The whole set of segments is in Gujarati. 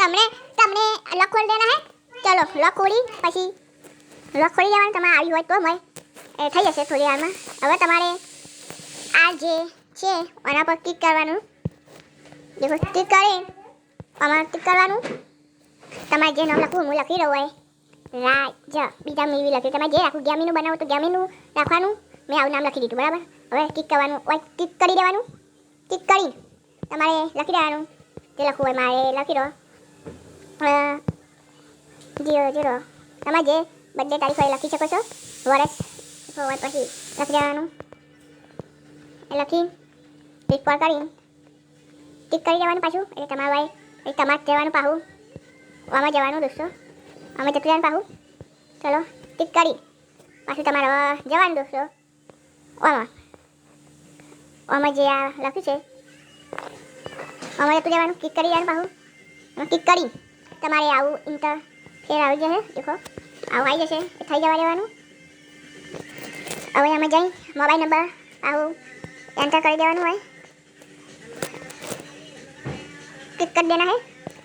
તમને તમને લોક ખોલી દેના હે ચલો લોક ખોલી પછી લોક ખોલી દેવાનું તમારે આવી હોય તો મય એ થઈ જશે થોડી વારમાં હવે તમારે આ જે છે આના પર ક્લિક કરવાનું દેખો ક્લિક કરી આમાં ક્લિક કરવાનું તમારે જે નામ લખવું હું લખી રહ્યો હોય રાજ બીજા મીવી લખી તમારે જે રાખવું ગેમીનું બનાવો તો ગેમીનું રાખવાનું મેં આવું નામ લખી દીધું બરાબર હવે ક્લિક કરવાનું હોય ક્લિક કરી દેવાનું ક્લિક કરી તમારે લખી દેવાનું જે લખવું હોય મારે લખી દો 00 તમારે જે બર્થડે તારીખ હોય લખી શકો છો વર્ષ હોય પછી લખી દેવાનું એ લખી ક્લિક પર કરી ક્લિક કરી દેવાનું પાછું એટલે તમારે ભાઈ એ તમારે જવાનું પાછું આમાં જવાનું દોસ્તો અમે જતું જવાનું પાછું ચલો ક્લિક કરી પાછું તમારે જવાનું દોસ્તો આમાં જે આ લખ્યું છે આમાં જતું જવાનું ક્લિક કરી જવાનું પાછું આમાં ક્લિક કરી તમારે આવું ઇન્ટરફેર આવી જશે દેખો આવું આવી જશે એ થઈ જવા દેવાનું હવે આમાં જઈ મોબાઈલ નંબર આવું એન્ટર કરી દેવાનું હોય ક્લિક કરી દેના હે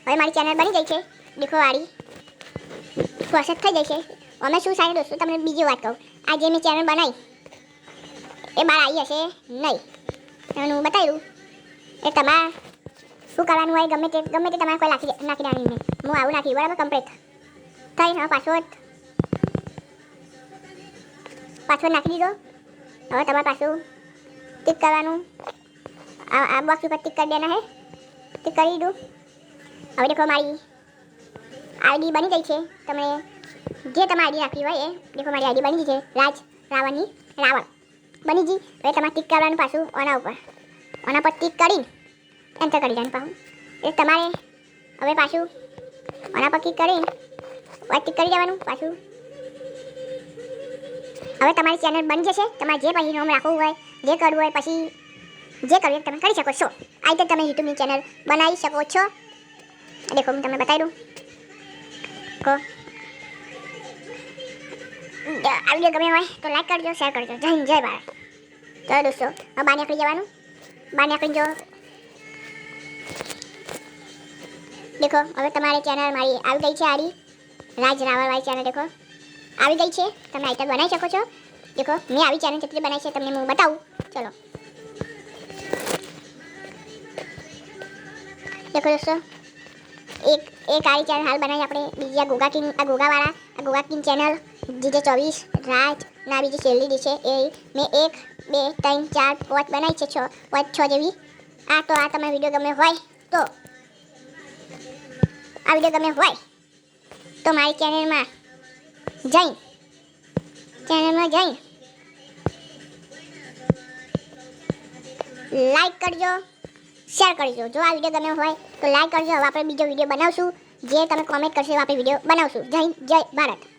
હવે મારી ચેનલ બની ગઈ છે દેખો વાળી પ્રોસેસ થઈ જશે અમે શું સારી દોસ્તો તમને બીજી વાત કહું આ જે મેં ચેનલ બનાવી એ બહાર આવી હશે નહીં એનું બતાવ્યું એ તમારે શું કરવાનું હોય ગમે તે તમારે કોઈ નાખી દેવાની નહીં હું આવું નાખી બરાબર કમ્પ્લીટ થઈ હવે પાસવર્ડ નાખી દીધો હવે તમારે પાછું ટિક કરવાનું આ બોક્સ ઉપર ટિક કરી દેના હે ટિક કરી દીધું હવે દેખો મારી આઈડી બની ગઈ છે તમે જે તમે આઈડી રાખી હોય એ દેખો મારી આઈડી બની ગઈ છે રાવણ બની ગઈ હવે તમારે ટિક કરવાનું પાછું આના પર ટિક કરીને એન્ટર કરી દેવાનું પાછું એટલે તમારે હવે પાછું આના પર ક્લિક કરીને ટિક કરી દેવાનું પાછું હવે તમારી ચેનલ બની જશે તમારે જે પછી નામ રાખવું હોય જે કરવું હોય પછી જે કરવું તમે કરી શકો છો આ રીતે તમે યુટ્યુબની ચેનલ બનાવી શકો છો દેખો હું તમને બતાવી દઉં આ વિડીયો ગમે હોય તો લાઈક કરજો શેર કરજો જય હિન્દ જય ભારત ચલો દોસ્તો હવે બહાર નીકળી જવાનું બહાર નીકળી જો દેખો હવે તમારી ચેનલ મારી આવી ગઈ છે આડી રાજ રાવળવાળી ચેનલ દેખો આવી ગઈ છે તમે આઈટમ બનાવી શકો છો દેખો મેં આવી ચેનલ કેટલી બનાવી છે તમને હું બતાવું ચલો દેખો દોસ્તો એક આરી ચેનલ હાલ બનાવી આપણે બીજી આ ગોગા કિંગ ચેનલ જીજે 24 રાજ ના બીજી છેલ્લી છે એ મેં 1 2 3 4 5 બનાવી છે 6 જેવી આ તો આ તમે વિડીયો ગમે હોય તો આ વિડીયો ગમે હોય તો મારી ચેનલમાં જઈ લાઈક કરજો શેર કરજો જો આ વિડીયો ગમે હોય તો લાઈક કરજો હવે આપણે બીજો વિડીયો બનાવશું જે તમે કોમેન્ટ કરશો આપણે વિડીયો બનાવશું જય હિન્દ જય ભારત